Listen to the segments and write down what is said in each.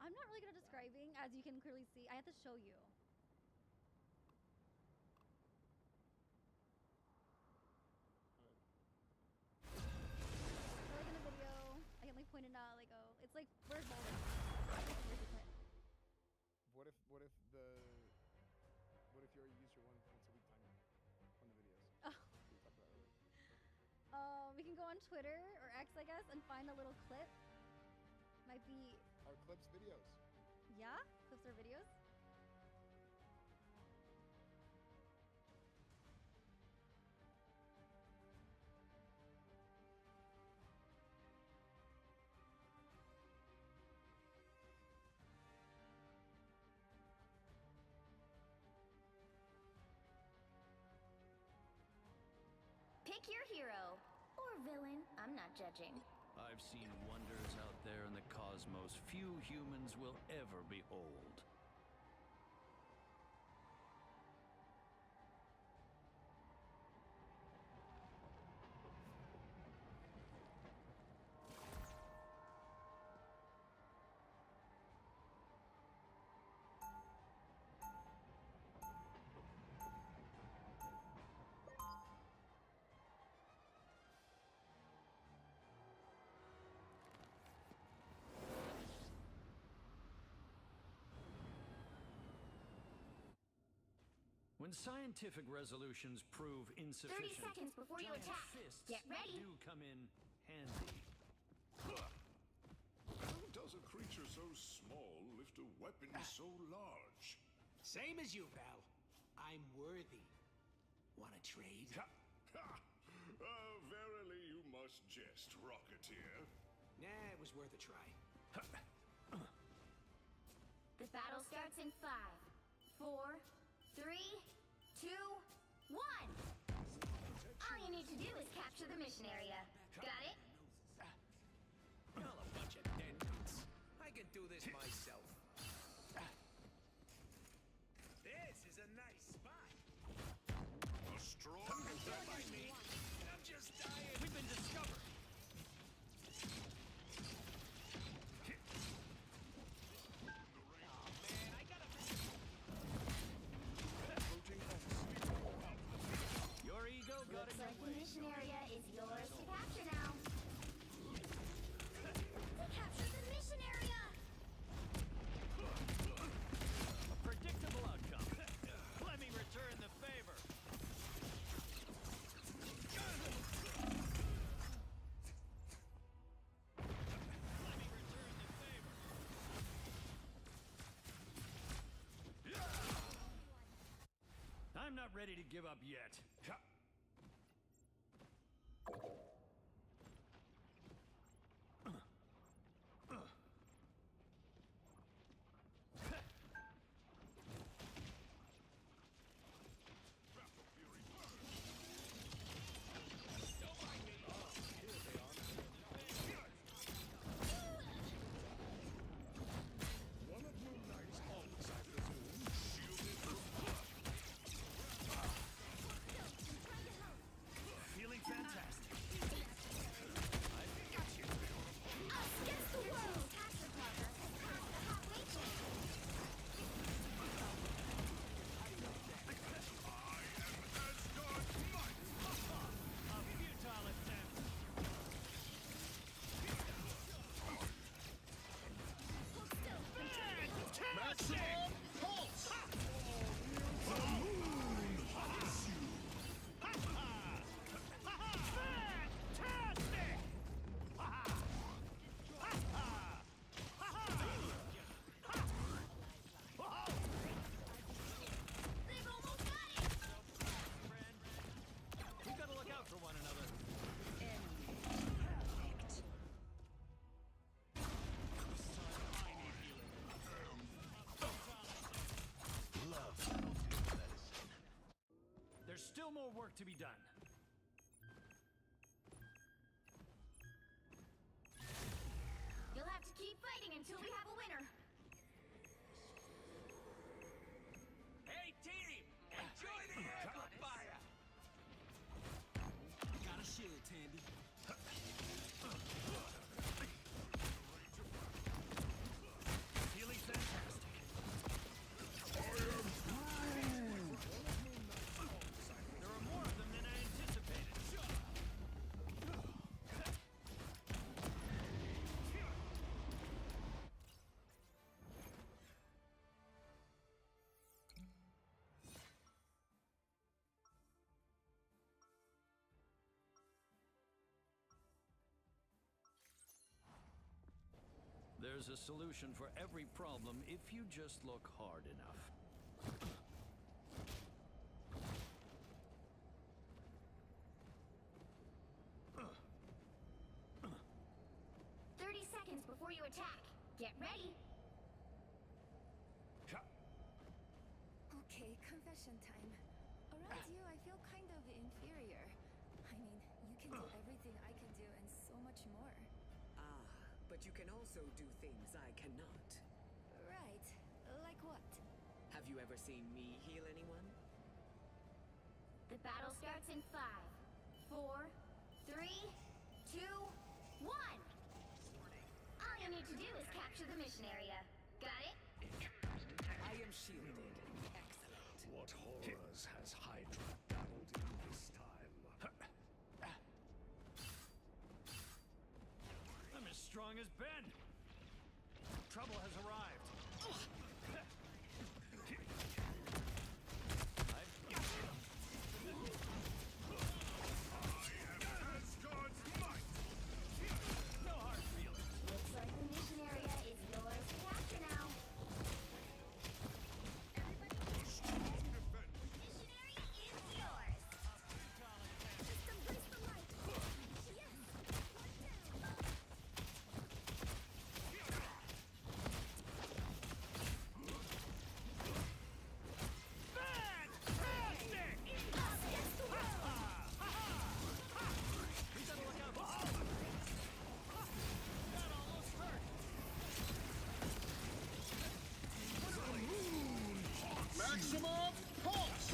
I'm not really good at describing, as you can clearly see. I have to show you. So like in a video, I can like point it out, like, oh, it's like, where's Boulder? What if you already use your once a week timer on the videos? Oh. We talked about earlier. We can go on Twitter or X, I guess, and find a little clip. Might be. Our clips videos. Yeah, clips or videos. Pick your hero. Or villain. I'm not judging. I've seen wonders out there in the cosmos few humans will ever behold. When scientific resolutions prove insufficient, 30 seconds before you giant attack. fists Get ready. do come in handy. How does a creature so small lift a weapon so large? Same as you, pal. I'm worthy. Wanna trade? Verily you must jest, Rocketeer. Nah, it was worth a try. The battle starts in 5, 4, 3, 2, 1! All you need to do is capture the mission area. Got it? Y'all a bunch of dead nuts. I can do this myself. This is a nice spot. A strong Don't mind me. I'm just dying. We've been discovered. Oh man, I gotta. Your ego got Looks in like your the way. mission area is yours to capture now. To capture the mission area! A predictable outcome. Let me return the favor. Let me return the favor. I'm not ready to give up yet. One of your knights always, I presume, shielded from Feeling fantastic. I've got you. Us against the world! Capture Parker has passed the halfway point. I am Asgard's might! A futile attempt. Fantastic! Pulse! The moon haunts you! Fantastic! They've almost got it! Friend, we've got to look out for one another. There's still more work to be done. You'll have to keep fighting until we have a winner. Hey, team! Enjoy the amplifier! Got a shield, Tandy. There's a solution for every problem if you just look hard enough. 30 seconds before you attack. Get ready. Okay, confession time. Around you, I feel kind of inferior. I mean, you can do everything I can do and so much more. Ah, but you can also do things I cannot. Right. Like what? Have you ever seen me heal anyone? The battle starts in 5, 4, 3, 2, 1. All you need to do is capture the mission area. Got it? I am shielded. Excellent. What horrors has Hydra dabbled in this time? I'm as strong as Ben. Trouble has arrived. No hard feelings. Looks like the mission area is yours to capture now. Mission area is yours. Just embrace the light! Yes! One down! Fantastic! Us against the world! We gotta look out. That almost hurt. Maximum pulse!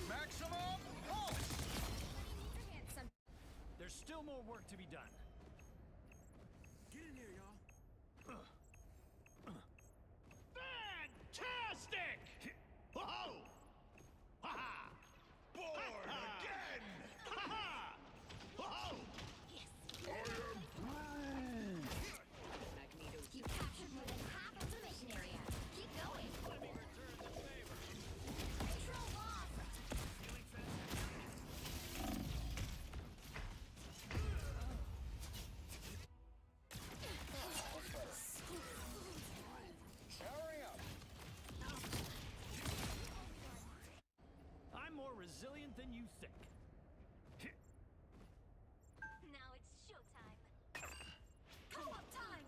Maximum pulse! There's still more work to be done. Get in here, y'all. Fantastic! Whoa! Ha-ha! Born again! Ha-ha! Whoa! Magneto. You captured more than half of the mission area. Keep going. Let me return the favor. Control lost. Powering up! I'm more resilient than you think. Now it's showtime. Co-op time!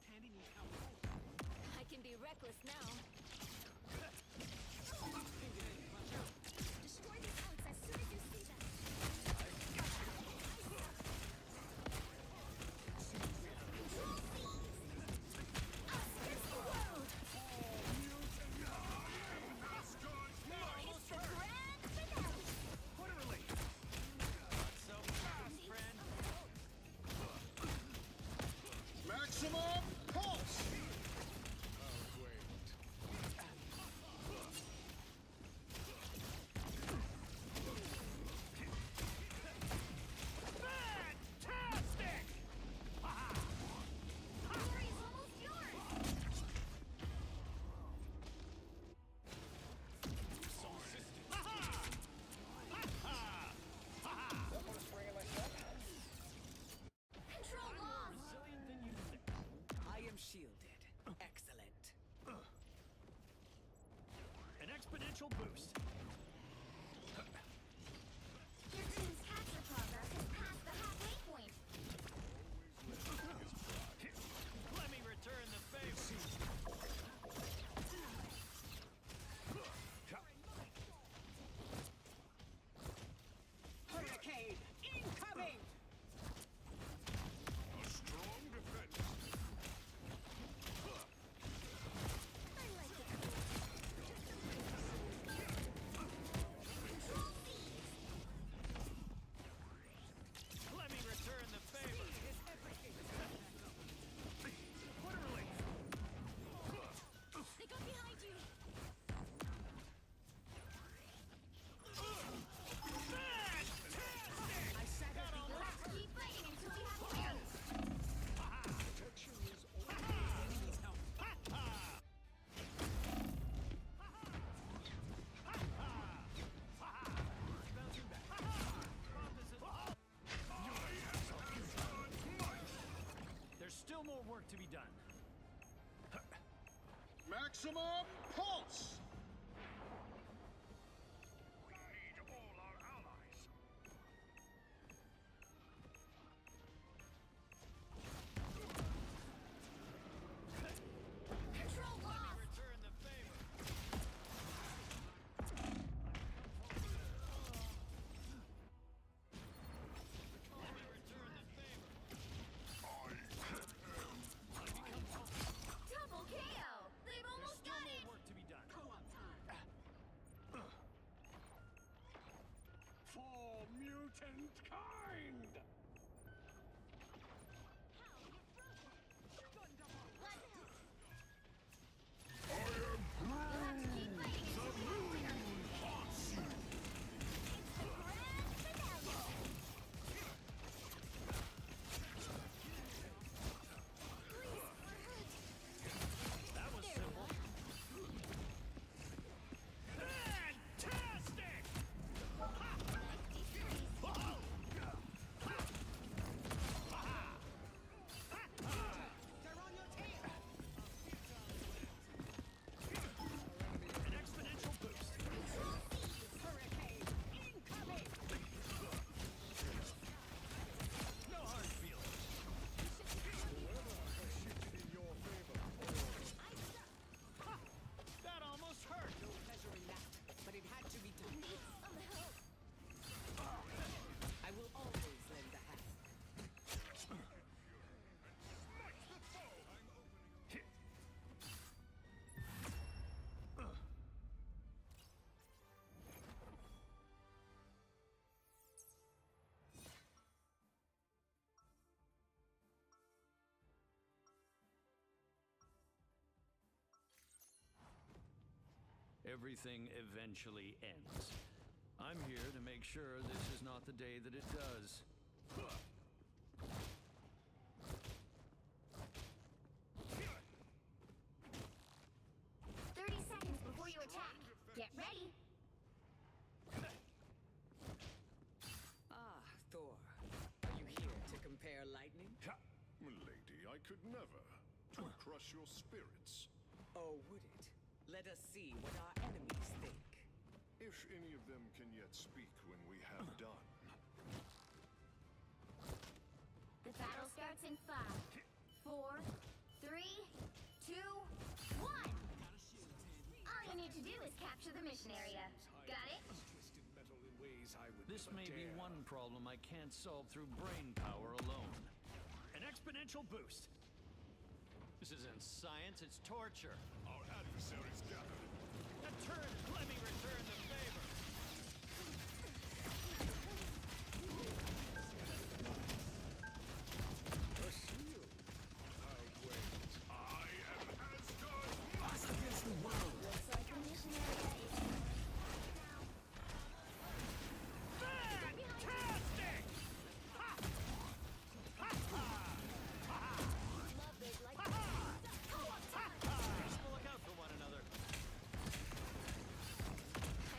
Candy needs help. I can be reckless now. Destroy the ants as soon as you see them. Us against the world! It's the grand finale! What a relief. Not so fast, friend. Maximum pulse! Fantastic! Ha-ha! Glory is almost yours. Control lost. Resilient than you think. I am shielded. Excellent. An exponential boost. Your team's capture progress has passed the halfway point. Let me return the favor. Hurricane incoming! A strong defense. I like it. work to be done. Maximum pulse! We need all our allies. Control lost! Return the favor. Double KO! They've almost Still got more it! work to be done. For mutant kind! I am You'll have to keep fighting until we have winner! haunts you! It's the grand finale! That was simple. Fantastic! They're on your tail! An exponential boost. Hurricane incoming! No hard feelings. In your favor. That almost hurt. No pleasure in that, but it had to be done. Need some help! I will always lend a hand. Everything eventually ends. I'm here to make sure this is not the day that it does. 30 seconds before you attack. Get ready! Ah, Thor. Are you here to compare lightning? Lady, I could never. 'Twould crush your spirits. Oh, would it? Let us see what our enemies think. If any of them can yet speak when we have done. The battle starts in 5, 4, 3, 2, 1! All you need to do is capture the mission area. Got it? Twisted metal in ways I would This never may be dare. one problem I can't solve through brain power alone. An exponential boost. This isn't science, it's torture. Our adversaries gather. A turret, let me return the favor. A shield. I'll wait. I am Asgard. Us against the world. Looks like the mission area is now. Fantastic! Love it like Let's look out for one another. I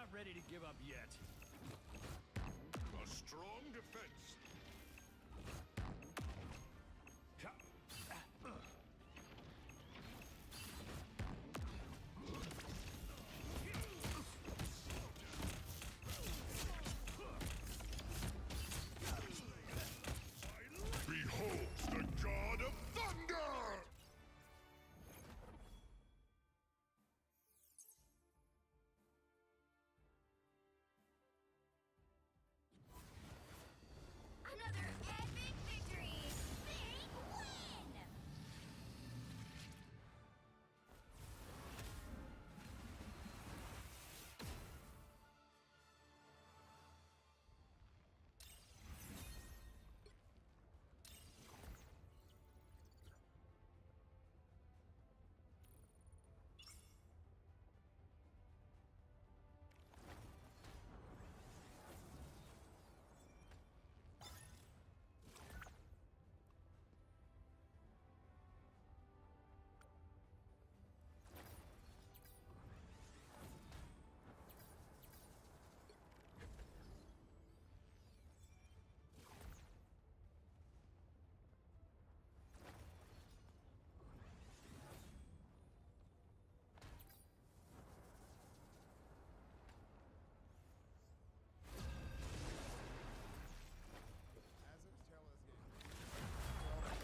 not ready to give up yet. A strong defense. Behold the god of thunder! Another epic victory! Big win!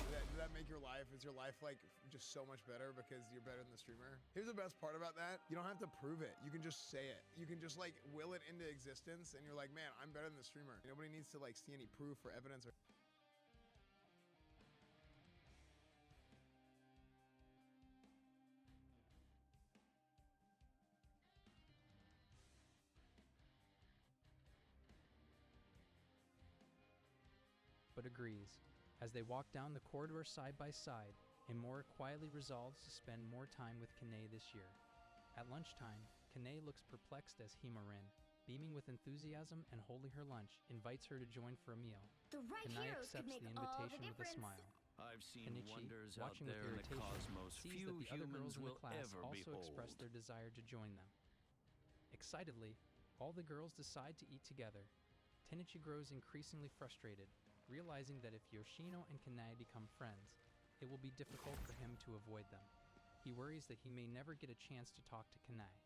Does that make your life? Is your life like just so much better because you're better than the streamer? Here's the best part about that. You don't have to prove it. You can just say it. You can just like will it into existence and you're like, man, I'm better than the streamer. Nobody needs to like see any proof or evidence or but agrees. As they walk down the corridor side by side, Imora quietly resolves to spend more time with Kanae this year. At lunchtime, Kanae looks perplexed as Himarin, beaming with enthusiasm and holding her lunch, invites her to join for a meal. The right Kanae heroes could accepts make the all the invitation with a difference. smile. I've seen Kenichi, wonders out watching with there in the irritation, cosmos sees few that the other humans girls in the will class ever also express behold. their desire to join them. Excitedly, all the girls decide to eat together. Tenichi grows increasingly frustrated, realizing that if Yoshino and Kanae become friends, it will be difficult for him to avoid them. He worries that he may never get a chance to talk to Kanae.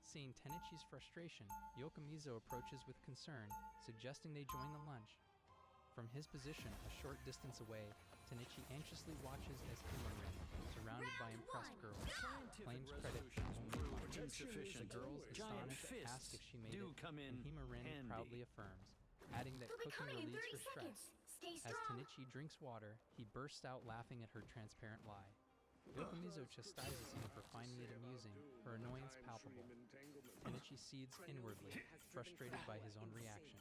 Seeing Tenichi's frustration, Yokomizo approaches with concern, suggesting they join the lunch. From his position a short distance away, Tenichi anxiously watches as Himarin, surrounded by impressed girls, claims credit for only one. Insufficient. The girls, Giant astonished, ask fists if she made do it, come in and Himarin handy. proudly affirms, adding that They'll be cooking coming in relieves 30 her stress. seconds. Stay As strong. Tenichi drinks water, he bursts out laughing at her transparent lie. Yokomizo chastises him for finding it amusing, her annoyance palpable. Tenichi seethes inwardly, frustrated by his own reaction.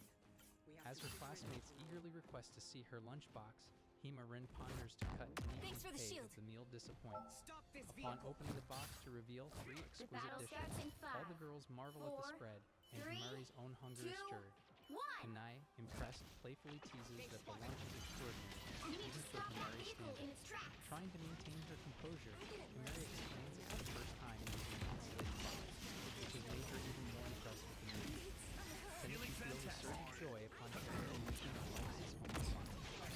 As her classmates eagerly request to see her lunchbox, Himarin ponders to cut Thanks Tenichi's for the pay shield. if the meal disappoints. Stop this Upon vehicle! opening the box to reveal 3 The exquisite battle dishes, starts in 5, all the girls marvel at the 4, spread, and 3, Himari's own hunger is 2, stirred. 1. Kanae, impressed, playfully teases that the lunch is extraordinary, You need even to for stop that Himari's vehicle in standards. its tracks. Trying to maintain her composure, Himari explains it for the first time using an insulated box, which has made her even more impressed with the movie. Tenichi feels a surge of joy upon hearing that Yukino likes his home fun.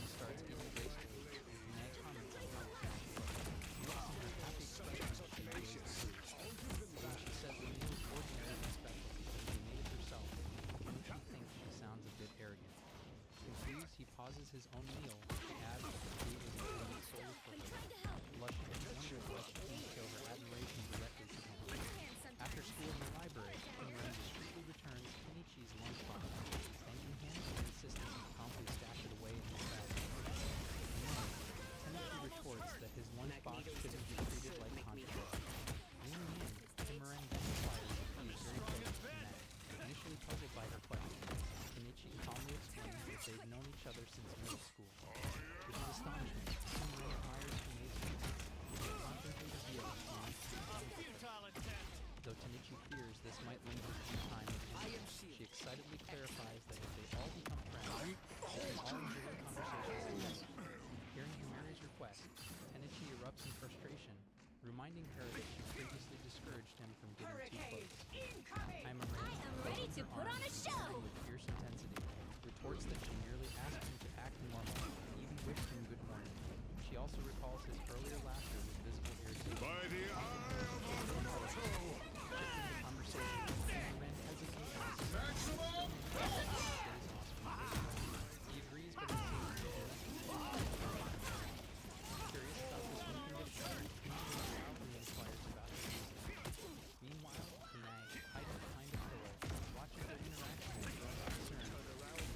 He starts eating gracefully, and Kanae comments on how efficient he looks. Noticing her happy expression as she enjoys the food. When she says the meal is ordinary and special because she made it herself, Tenichi thinks she sounds a bit arrogant. Confused, he pauses his own meal to add that the food was intended solely for her. Blushing and wondering why she can't show her admiration directly to him. After school in the library, Himarin discreetly returns Tenichi's lunchbox, thanking him and insisting he promptly stash it away in his bag. Tenichi retorts that his lunchbox shouldn't be treated like contraband. Leaning in, Himarin then inquires if he is very close to Kanae. Initially puzzled by her question, Tenichi calmly explains that they've known each other since middle school. to her put on arms a and show! Mary with fierce intensity, retorts that she merely asked him to act normal, and even wished him good morning. She also recalls his earlier laughter with visible irritation. By the eye of Agamotto! The conversation, Ren hesitantly asks Maximum pulse! He agrees, but it seems to curious about this new condition, he loudly inquires about his reason. Meanwhile, Kunai, hiding behind a pillar, watches their interaction with growing concern,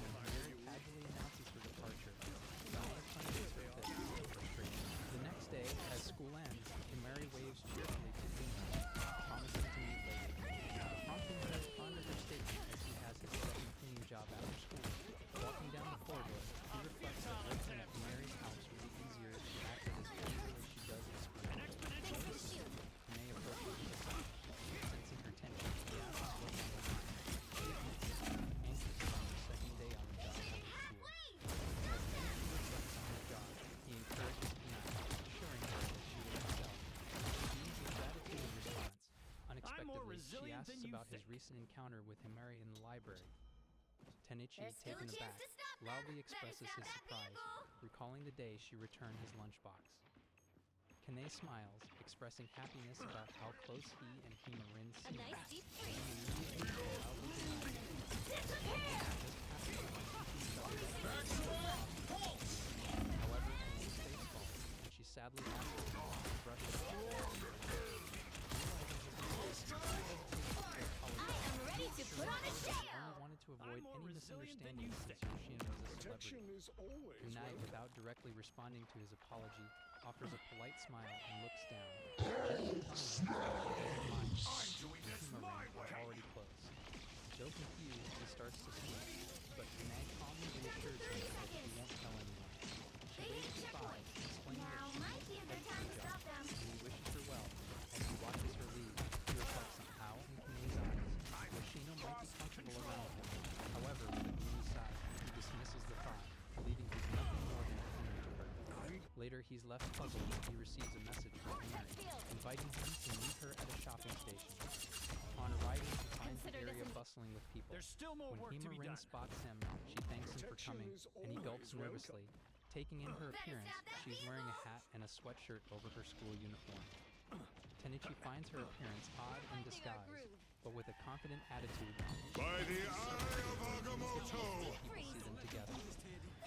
when Mary casually announces her departure. Kunai punches her fist in frustration. The next day, as school ends, Mary waves cheerfully to Kunai, promising to meet later, prompting her to ponder her statement as he has his second cleaning job after school. Walking down the corridor, he reflects that working at Mary's house would be easier if she acted as easily as she does at school. May approaches the side. Sensing her tension, he asks what's on her mind. She admits it, anxious about her second day on the job after school. As Nancy reflects on her job, he encourages Kunai, assuring her that she will excel. She beams with gratitude in response. Unexpectedly, she asks about his recent encounter with Himari in the library. Tenichi, There's still taken a chance aback, to stop them. loudly Better expresses stop his that surprise, vehicle. recalling the day she returned his lunchbox. Kane smiles, expressing happiness about how close he and Hima Rin A seem. nice deep He freeze. immediately loudly denies it. Maximum pulse! However, Kane's face falls, and she sadly asks him to brush it off. I am ready to put on a She show! only wanted to avoid more any resilient than you misunderstanding since think. Yoshin was a Protection celebrity. is always Kunai, welcome. without directly responding to his apology, offers a polite smile and looks down. Gently telling him that he doesn't mind. I'm doing this Hima my Rin are way. already close. Though confused, he starts to speak, but Kunai calmly reassures him that he won't tell anyone. She waves goodbye, explaining Now that might she be a needs good time to job, stop them. and he wishes her well. As he watches her leave, he reflects on how, in Kunai's eyes, Yoshino might be comfortable around him. However, with a gloomy sigh, he dismisses the thought, believing he's nothing more than a human to her. Later, he's left puzzled when he receives a message from Mary, inviting him to meet her at a shopping station. Upon arriving, he finds the Consider this area an- bustling with people. There's still more When work to Hima be Rin done. spots him, she thanks him for Protection coming, is and he gulps always welcome. nervously. Taking in her Better appearance, stop that she's wearing a vehicle. hat and a sweatshirt over her school uniform. Tenichi finds her appearance odd and disguised, but with a confident attitude, By the eye of Agamotto! people see them together.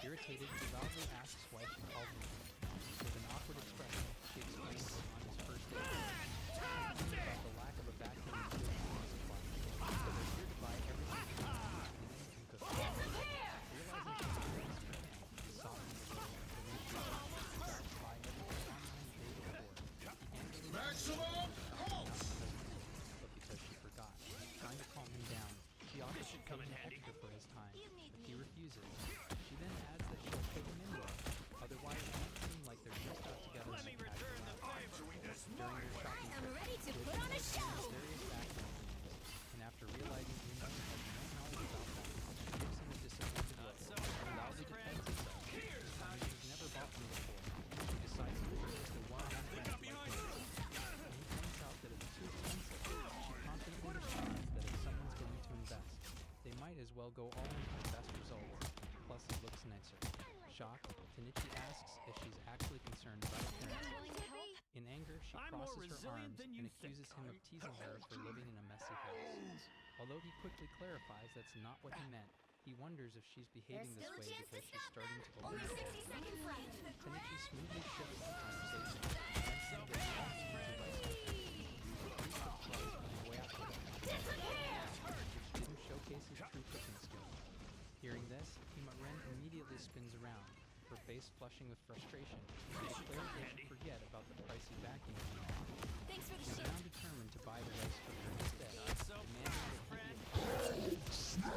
Irritated, he loudly asks why she called him. With an awkward expression, she explains on his first date. Complaining about the lack of a vacuum and good cleaning supply. So they're here to buy everything from cleaning and cooking. Realizing his feelings for him, he softens a little, but when she starts to buy everything online the day before, he angrily Maximum pulse! but because she forgot. Trying to calm him down, she offers to pay him extra for his time, but he refuses. She then adds that she'll pay him anyway, otherwise it might seem like they're just out together Let in me a casual return the way. favor. During their shopping I'm trip, ready to Yoshino put on a sees show! mysterious vacuum cleaners, and after realizing Uno has no knowledge about them, she gives him a disappointed look, and loudly defends himself, claiming he's never bought them before. He decides to purchase the one-on-one friend like hers. When he points out that it's too expensive, she confidently responds that if someone's going to invest, they might as well go all in for the best results. Plus, it looks nicer. Shocked, Tenichi asks if she's actually concerned about appearance. Willing to help? In anger, she I'm more crosses her resilient arms than and you accuses think. him of teasing her for living in a messy house. Although he quickly clarifies that's not what he meant, he wonders if she's behaving this There's way still a chance to because she's stop starting them. to open Only her 60 door. seconds left. Tenichi smoothly shifts the conversation, mentioning that he also needs a bicycle. On the way out to the which didn't showcase his true cooking skills. Hearing this, Hima Ren immediately spins around, her face flushing with frustration. She declares they should forget about the pricey vacuum cleaner. Thanks for the She's shift. now determined to buy the rice cooker instead, so demanding that friend. he be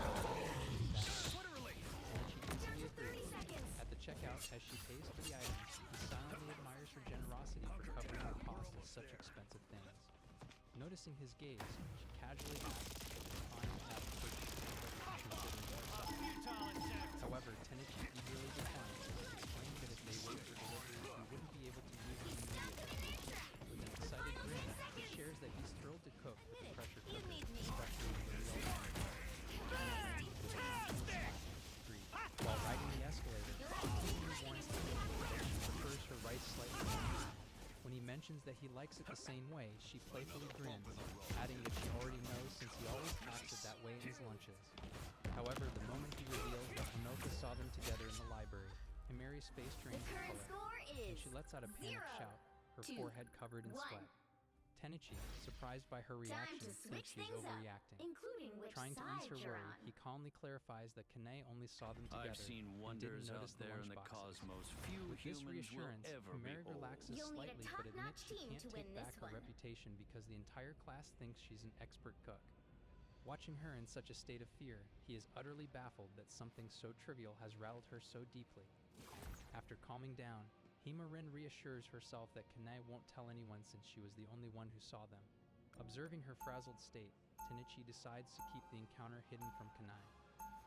What a relief. She easily 30 agrees. seconds. At the checkout, as she pays for the items, he silently admires her generosity for covering the cost of such expensive things. Noticing his gaze, she casually asks if it's fine to have purchased considering the size. However, Tenichi eagerly declines, explaining that if they wait for delivery, he wouldn't be able to use them immediately. With an excited grin, he shares that he's thrilled to cook with the pressure You cooker, need me. especially with the real takes it the same way, she playfully grins, adding that she already knows since he always acts it that way in his lunches. However, the moment he reveals that Hanoka saw them together in the library, Himeri's face The drains current color, score and is she lets out a panicked 0, shout, her 2, forehead covered in 1. sweat. Tenichi, surprised by her Time reaction, to switch thinks she's things up, overreacting. including which Trying to side ease her you're worry, on. he calmly clarifies that Kane only saw them together I've seen and didn't wonders out notice the there in the lunchboxes. cosmos few With this humans will reassurance, ever Himeri behold. relaxes You'll need a slightly but admits top-notch she team can't to win take this back her one. reputation because the entire class thinks she's an expert cook. Watching her in such a state of fear, he is utterly baffled that something so trivial has rattled her so deeply. After calming down, Himaren reassures herself that Kane won't tell anyone since she was the only one who saw them. Observing her frazzled state, Tenichi decides to keep the encounter hidden from Kanae,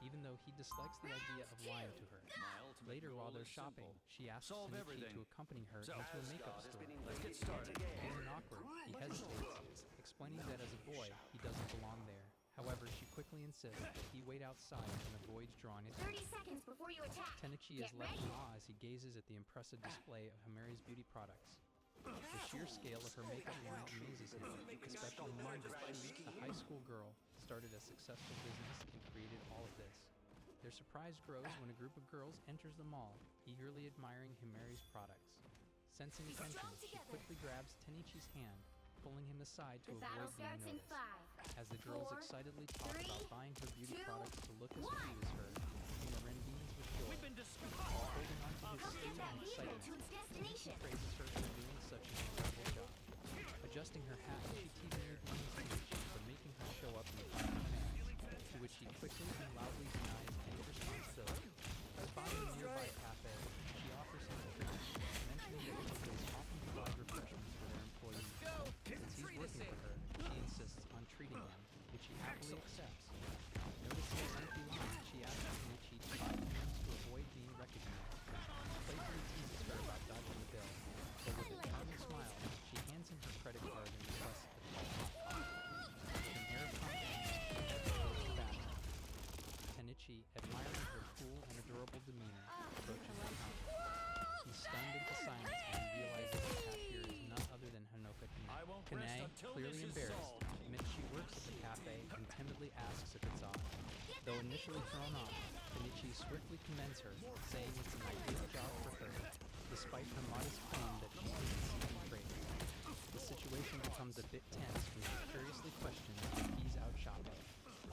even though he dislikes the idea of lying to her. My ultimate Later, while goal they're is shopping, simple. she asks Solve Tenichi everything. to accompany her So, into a makeup store. Let's get started. Feeling awkward, he hesitates, explaining that as a boy, he doesn't belong there. However, she quickly insists that he wait outside and avoids drawing 30 attention. seconds before you attack. Tenichi is Get left ready. in awe as he gazes at the impressive display of Himeri's beauty products. The sheer scale of her makeup line amazes him, especially knowing that she, a high school girl, started a successful business and created all of this. Their surprise grows when a group of girls enters the mall, eagerly admiring Himeri's products. Sensing attention, she quickly grabs Tenichi's hand, pulling him aside to The battle avoid being starts in noticed. 5, As the girls 4, excitedly talk 3, about buying her beauty 2, products to look as 1. cute as her, Himaren beams with joy. We've been discussing. Holding on to his Come get sleeve that in vehicle excitement, to its destination. praises her for doing such an incredible job. Adjusting her hat, she teasingly blames Tenichi for making her show up in the final minutes, to which he quickly and loudly denies any responsibility. Spotting a nearby cafe, she offers him a treat, mentioning that cafes often provide refreshments for their employees. Since he's working for her, she insists on treating him, which he happily accepts. Noticing a lengthy line, she asks Tenichi to buy items to avoid being recognized. Playfully teases her about dodging the bill, but with a charming smile, she hands him her credit card and requests the call hot coffee. With an air of confidence, she heads towards the bathroom. Tenichi, admiring her cool and adorable demeanor, approaches the counter. He's stunned into silence when he realizes the cashier is none other than Hanoka I won't Kanae. rest Kanae, until clearly this is embarrassed, solved. admits she works at the cafe and timidly asks if it's odd. Though initially thrown off, Tenichi swiftly commends her, saying it's an ideal job for her, despite her modest claim that she isn't seeking praise. The situation becomes a bit tense when she curiously questions if he's out shopping.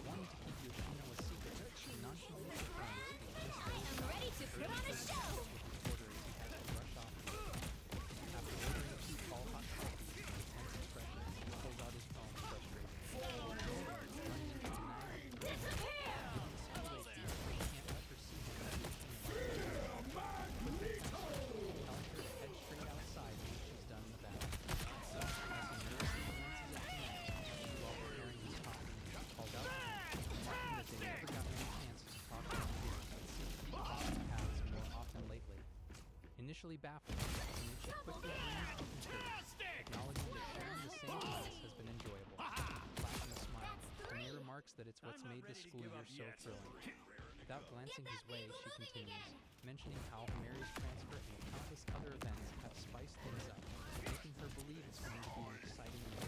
Wanting to keep Yoshino a secret, she nonchalantly confirms it's just I am ready to put on a show. with his order as he has to rush off. After ordering 2 tall hot coffees with intense expressions, he pulls out his phone frustrated. Running into Kanae, Disappear! can't let her see him as telling her to head straight outside when she's done in the bathroom. As he nervously glances at Kanae, while preparing his coffee, she called out to him, remarking that they never got many chances to talk about the but seem to be crossing paths more often lately. Initially baffled, Tenichi quickly grins and concurs, acknowledging that sharing the same class has been enjoyable. Flashing a smile, Kanae remarks that it's what's made this school year so thrilling. Without glancing his way, she continues, mentioning how Himeri's transfer and countless other events have spiced things up, making her believe it's going to be an exciting year.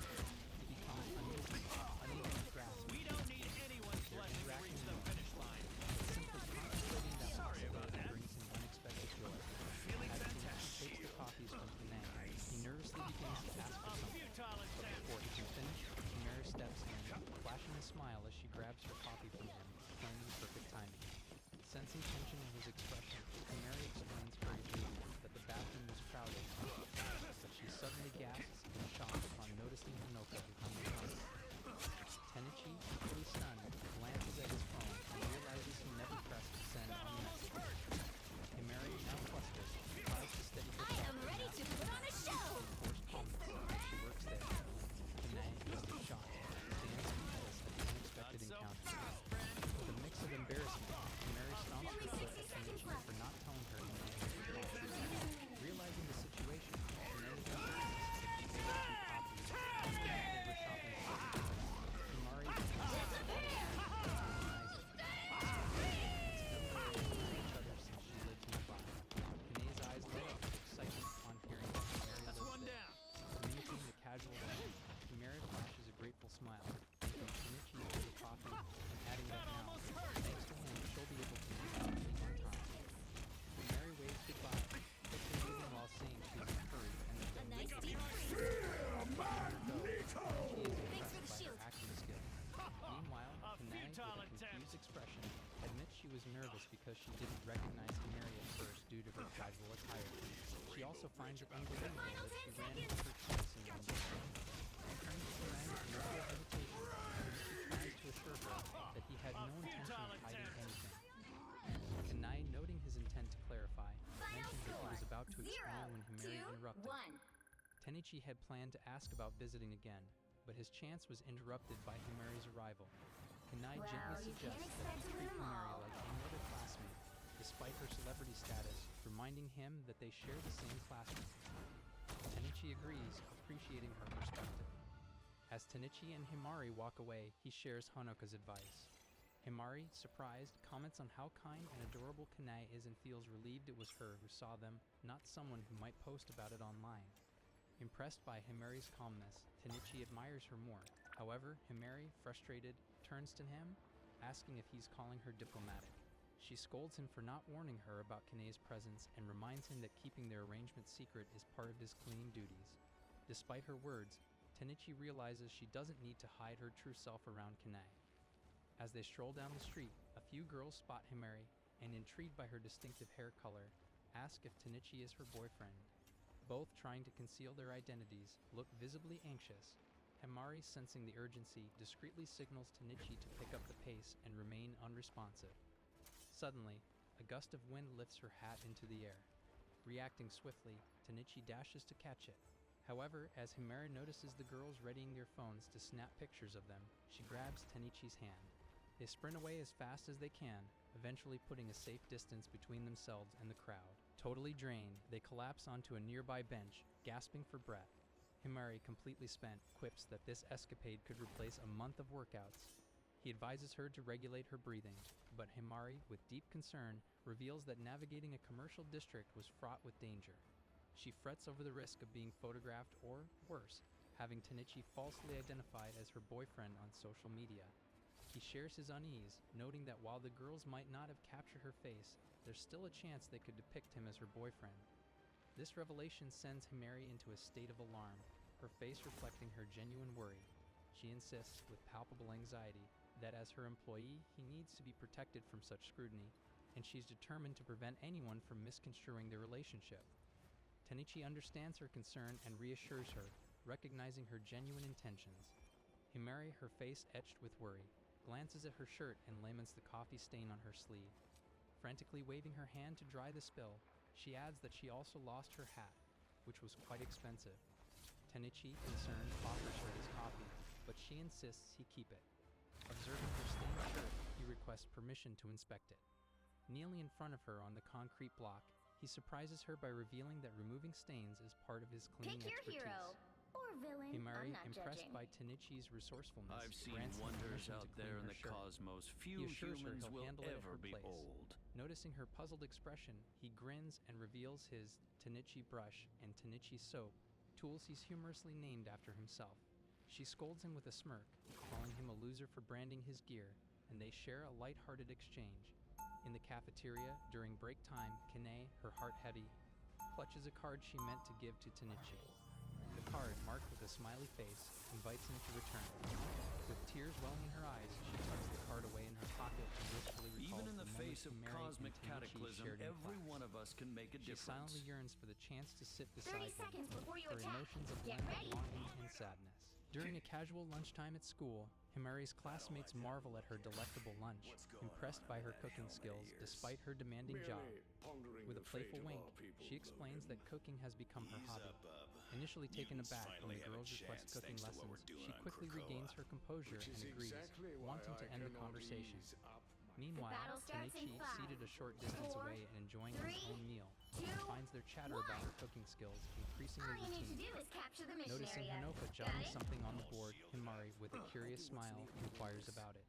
He becomes unable to grasp We don't need anyone's blessing to reach the finish line. but simply contemplating that possibility brings him unexpected joy. As Tenichi takes the coffees from Kanae, he nervously begins to ask for something, Futile but attempt. before he can finish, Himeri steps in, flashing a smile as she grabs her coffee from him, claiming perfect timing. Sensing tension in his expression, Himeri explains hurriedly that the bathroom was crowded, but she suddenly gasps in shock upon noticing Hanoka behind the counter. Tenichi, equally stunned, glances at his phone and realizes he never pressed send on the message. Himeri, now flustered, tries to steady I herself am ready to put on a show. forced calmness as she works there. Kanae, is shocked, stands speechless at the unexpected Not so encounter. fast, friend. With a mix of embarrassment, Himeri stomps her foot at Tenichi for Tenichi was nervous because she didn't recognize Himari at first due to her casual attire. She also finds it unbelievable that she ran into her twice in one day. Turning to Kunai with no real hesitation, Tenichi tries to assure her that he had no intention of hiding anything. Kunai, noting his intent to clarify, mentioned that he was about to explain when Himari interrupted. Tenichi had planned to ask about visiting again, but his chance was interrupted by Himari's arrival. Kunai gently suggests that he treat Himari like any other classmate, despite her celebrity status, reminding him that they share the same classroom. Tenichi agrees, appreciating her perspective. As Tenichi and Himari walk away, he shares Honoka's advice. Himari, surprised, comments on how kind and adorable Kunai is and feels relieved it was her who saw them, not someone who might post about it online. Impressed by Himari's calmness, Tenichi admires her more. However, Himari, frustrated, turns to him, asking if he's calling her diplomatic. She scolds him for not warning her about Kunai's presence and reminds him that keeping their arrangement secret is part of his cleaning duties. Despite her words, Tenichi realizes she doesn't need to hide her true self around Kunai. As they stroll down the street, a few girls spot Himari and, intrigued by her distinctive hair color, ask if Tenichi is her boyfriend. Both, trying to conceal their identities, look visibly anxious. Himari, sensing the urgency, discreetly signals Tenichi to pick up the pace and remain unresponsive. Suddenly, a gust of wind lifts her hat into the air. Reacting swiftly, Tenichi dashes to catch it. However, as Himari notices the girls readying their phones to snap pictures of them, she grabs Tenichi's hand. They sprint away as fast as they can, eventually putting a safe distance between themselves and the crowd. Totally drained, they collapse onto a nearby bench, gasping for breath. Himari, completely spent, quips that this escapade could replace a month of workouts. He advises her to regulate her breathing, but Himari, with deep concern, reveals that navigating a commercial district was fraught with danger. She frets over the risk of being photographed or, worse, having Tenichi falsely identified as her boyfriend on social media. He shares his unease, noting that while the girls might not have captured her face, there's still a chance they could depict him as her boyfriend. This revelation sends Himari into a state of alarm, her face reflecting her genuine worry. She insists, with palpable anxiety, that as her employee, he needs to be protected from such scrutiny, and she's determined to prevent anyone from misconstruing their relationship. Tenichi understands her concern and reassures her, recognizing her genuine intentions. Himari, her face etched with worry, glances at her shirt and laments the coffee stain on her sleeve. Frantically waving her hand to dry the spill, she adds that she also lost her hat, which was quite expensive. Tenichi, concerned, offers her his coffee, but she insists he keep it. Observing her stained shirt, he requests permission to inspect it. Kneeling in front of her on the concrete block, he surprises her by revealing that removing stains is part of his cleaning Pick your expertise. hero or villain. Himari, I'm not impressed judging. by Tenichi's resourcefulness, I've seen grants him wonders permission out to there clean in her the shirt. cosmos He few assures her humans he'll will handle it at ever her be place. old. Noticing her puzzled expression, he grins and reveals his Tenichi brush and Tenichi soap, tools he's humorously named after himself. She scolds him with a smirk, calling him a loser for branding his gear, and they share a light-hearted exchange. In the cafeteria, during break time, Kunai, her heart heavy, clutches a card she meant to give to Tenichi. The card, marked with a smiley face, invites him to return. With tears welling in her eyes, she tucks the card away in her pocket and wistfully recalls Even in the face of Himari cosmic and Tenichi cataclysm, shared in every class. one of us can make a She difference. silently yearns for the chance to sit 30 beside him, seconds before you her attack. emotions a Get blend ready. of longing and sadness. During a casual lunchtime at school, Himari's classmates marvel at her delectable lunch, impressed by her cooking skills despite her demanding job. With a playful wink, she explains that cooking has become her hobby. Initially taken aback when the girls request cooking lessons, she quickly regains her composure and agrees, wanting to end the conversation. Meanwhile, battle starts in Tenichi, 5, seated a short distance 4, away and enjoying his 3, own meal, 2, finds their chatter about her cooking skills increasingly All you need to routine. do is capture the mission Noticing area. Honoka Got jotting it? something on the board, Himari, with a curious smile, inquires about it.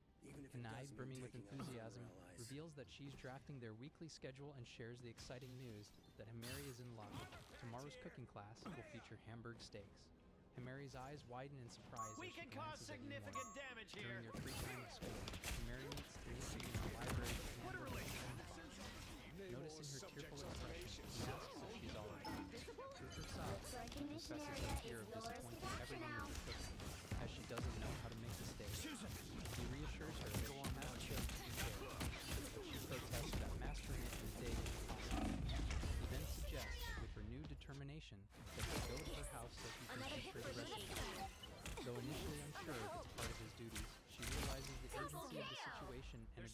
Kunai, brimming with enthusiasm, reveals that she's drafting their weekly schedule and shares the exciting news that Himari is in love. Tomorrow's cooking class will feature Hamburg steaks. Himari's eyes widen in surprise We as she can cause glances at significant Himari. damage During here. their free time at school, Himari meets Tenichi in the library to handle her homework. Noticing her tearful expression, he asks if she's all right. With her sobs, Looks like she the mission confesses area her is fear of yours to disappointing capture everyone now. with her cooking, as she doesn't know how to make the steak. He reassures her that he has children and care, but she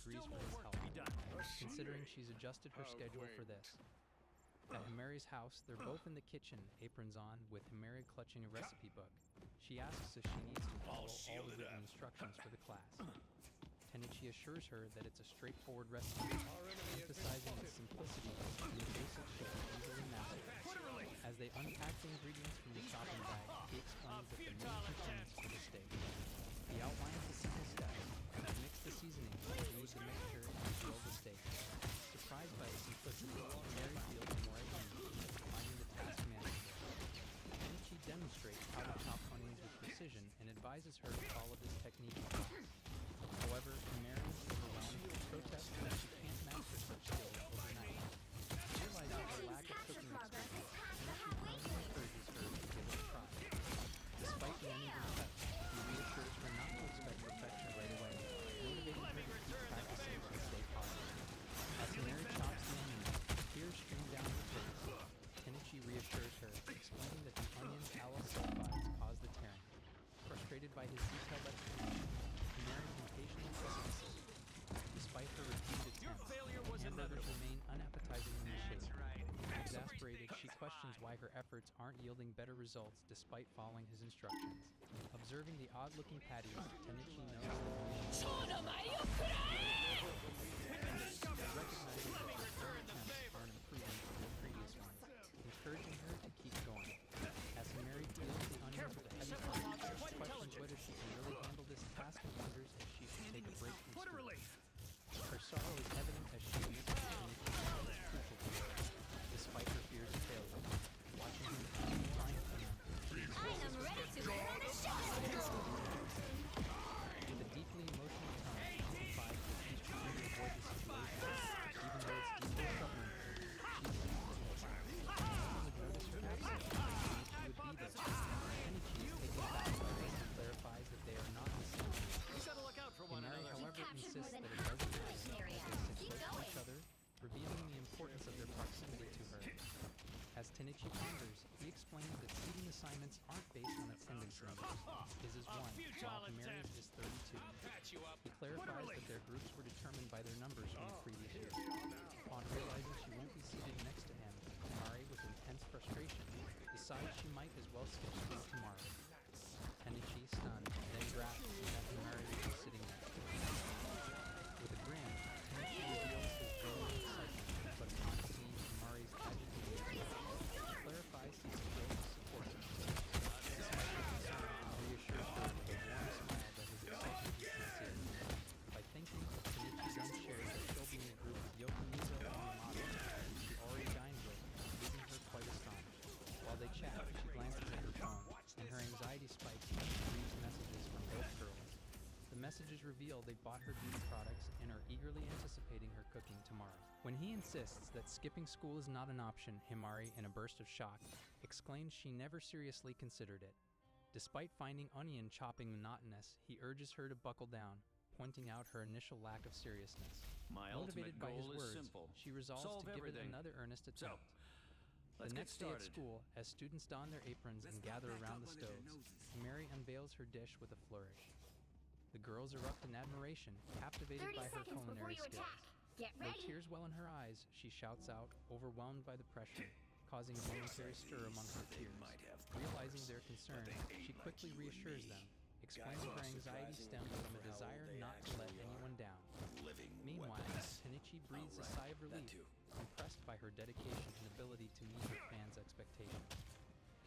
agrees Still for more his work help, to be done. considering she's adjusted her schedule for this. At Himari's house, they're both in the kitchen, aprons on, with Himari clutching a recipe book. She asks if she needs to follow all the written instructions for the class. Tenichi assures her that it's a straightforward recipe, emphasizing its simplicity and the basics should be easily mastered. As they unpack the ingredients from the shopping bag, he explains that the main components for the steak. He outlines the simple steps: mix the seasoning, knead the mixture, and grill the steak. Surprised by the simplicity, Mary feels more at ease, finding the task manageable. Tenichi demonstrates how to chop onions with precision and advises her to follow this technique in class. However, Mary is overwhelmed with protests that she can't master such skills overnight. Realizing her lack of cooking experience, Tenichi firmly encourages her to give it a try. Despite the uneven cuts, he reassures her not to expect perfection right away, motivating her to keep practicing to stay positive. As Mary chops the onions, tears stream down her face. Tenichi reassures her, explaining that the onion's allyl sulfides cause the tearing. Frustrated by his detailed explanation, Mary impatiently dismisses. Despite her repeated attempts, hamburgers remain unappetizingly shaped. Exasperated, she questions why her efforts aren't yielding better results despite following his instructions. Observing the odd-looking patties, Tenichi knows that recognizing that her current attempts aren't improving from the previous ones, encouraging her to keep going. As Mary peels the onions with a heavy hand, she questions whether she can really handle this task and wonders if she should take a break from school. Her sorrow is evident as she admits that Tenichi is crucial to her. Despite her fears of failure, watching him finally triumph in them, she expresses her with a deeply emotional tone, signifies that she's trying to avoid the situation, even though it's deeply troubling her. She sees Tenichi. No one would notice her absence. Tenichi would be there. Tenichi is taken aback by this and clarifies that they are not the same. You gotta look out for one Himari, another. however, insists that it half doesn't the matter mission as area. they sit Keep close to going. each other, revealing the importance of their proximity to her. As Tenichi ponders, he explains that seating assignments aren't based on attendance numbers. His is 1, while Himari's is 32. He clarifies that their groups were determined by their numbers from the previous year. Upon realizing she won't be seated next to him, Himari, with intense frustration, decides she might as well skip school tomorrow. Tenichi, stunned, then grasps that Himari will be sitting next to him. With a grin, Tenichi reveals his growing excitement, but upon seeing Himari's agitated expression, he clarifies he's thrilled to support her. Despite her concern, he reassures her with a warm smile that his excitement is sincere. By thinking of Tenichi then shares that she'll be in a group with Yokimizo and Yamato, who she already dined with, leaving her quite astonished. While they chat, she glances at her phone, and her anxiety spikes as she reads messages from both girls. The messages reveal they bought her beauty products and are eagerly anticipating her cooking tomorrow. When he insists that skipping school is not an option, Himari, in a burst of shock, exclaims she never seriously considered it. Despite finding onion chopping monotonous, he urges her to buckle down, pointing out her initial lack of seriousness. My Motivated ultimate by his goal is words, simple. she resolves Solve to give it everything. another earnest attempt. Let's The get next day at started. school, as students don their aprons and gather around the stoves, Mary unveils her dish with a flourish. The girls erupt in admiration, captivated 30 by her seconds before culinary you skills. attack. Get Though ready. tears well in her eyes, she shouts out, overwhelmed by the pressure, causing a momentary stir among her peers. Realizing their concern, she quickly reassures them, explaining her anxiety stems from a desire not to let anyone down. Meanwhile, Tenichi breathes a sigh of relief, impressed by her dedication and ability to meet her fans' expectations.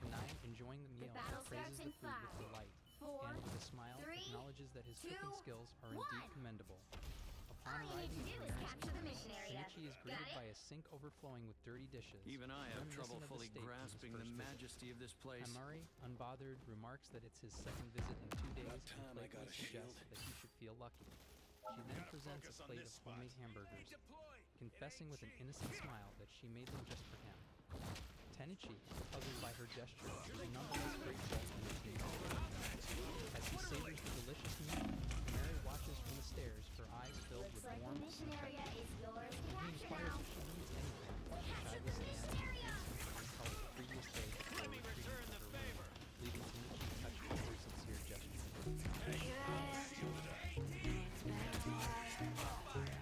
Kanai, enjoying the meal, battle praises starts the in food with 5, delight, 4, and with a smile 3, acknowledges that his 2, cooking skills are 1. indeed commendable. Upon All you need arriving to do at is Mary's capture the home, mission area. Tenichi is Got greeted it? by a sink overflowing with dirty dishes. Even I have reminiscent trouble of the fully steak from his grasping the first visit. majesty of this place. Himari, unbothered, remarks that it's his second visit in 2 days and playfully suggests that he should feel lucky. She then presents a plate of homemade hamburgers, confessing with an innocent smile that she made them just for him. Tenichi, puzzled by her gesture, is nonetheless grateful and appeased. As he savors the delicious meal, Mary watches from the stairs, her eyes filled with Looks like the warmth mission and area affection. is yours to When he capture inquires now. if she needs anything, she Capture shyly the mission stands area. and tells the previous day before Let me retreating return to the her room, favor. leaving Tenichi touched by her sincere gesture. Here I am. It's been a while.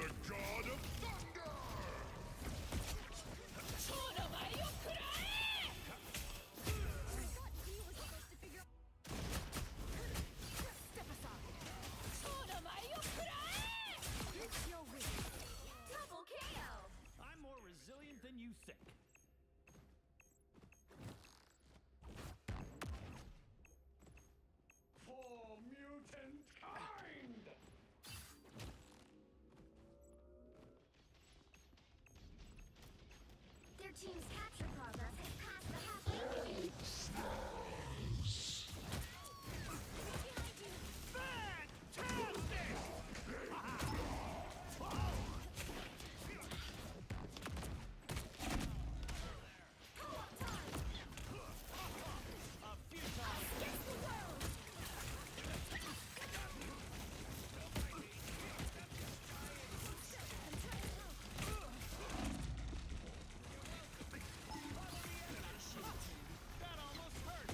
the god of thunder! Step aside. It's your wish. Double KO! I'm more resilient than you think. For mutant kind! Their team's capture progress has passed the halfway point. That almost hurt.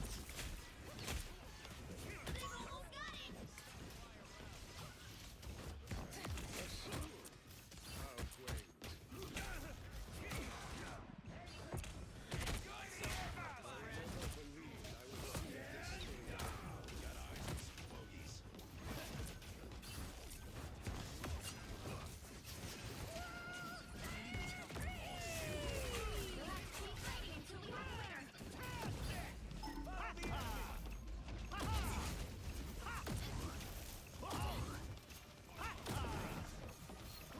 They've almost got it! We'll have to keep fighting until we have a winner.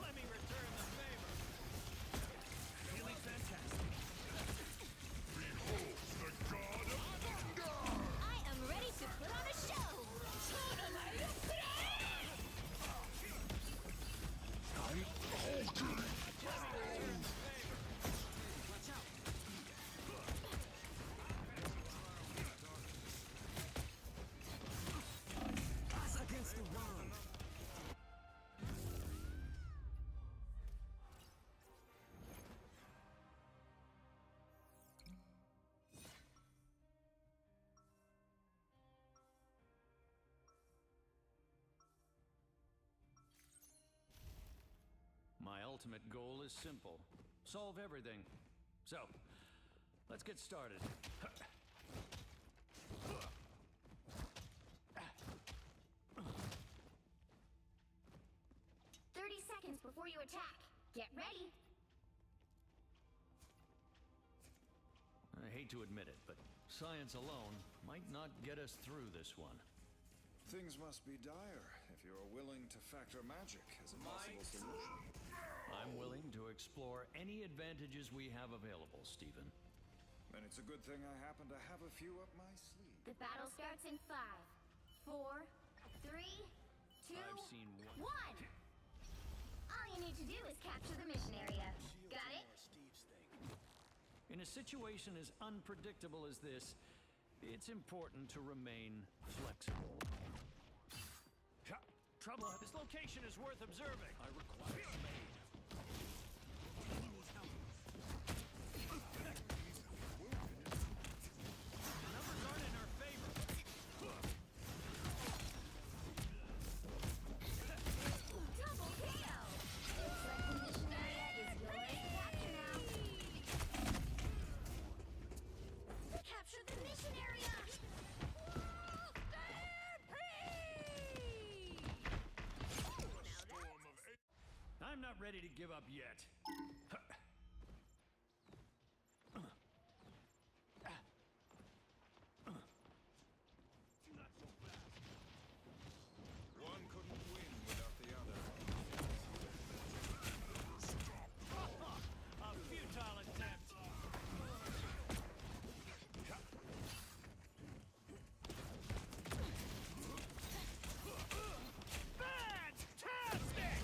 Let me return the favor. Feeling fantastic. Behold the god of thunder! I am ready to put on a show! Us against the world. My ultimate goal is simple. Solve everything. So, let's get started. 30 seconds before you attack. Get ready. I hate to admit it, but science alone might not get us through this one. Things must be dire if you are willing to factor magic as a possible solution. I'm willing to explore any advantages we have available, Stephen. Then it's a good thing I happen to have a few up my sleeve. The battle starts in 5, 4, 3, 2, I've seen one. 1. All you need to do is capture the mission area. Got it? In a situation as unpredictable as this, it's important to remain flexible. Trouble. This location is worth observing. I require aid. Numbers aren't in our favor. Double KO! Looks like the mission area is yours to capture now. Capture the mission area! I'm not ready to give up yet. One couldn't win without the other. A futile attempt. Fantastic!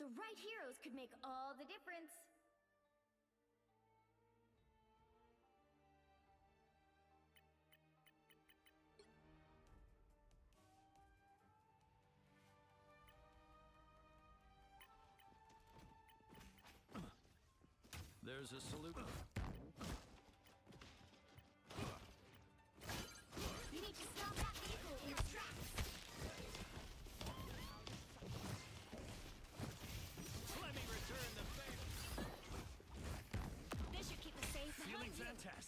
The right heroes could make all the difference. There's a salute. You need to stop that vehicle in its tracks. Let me return the favor. This should keep us safe. Feeling fantastic.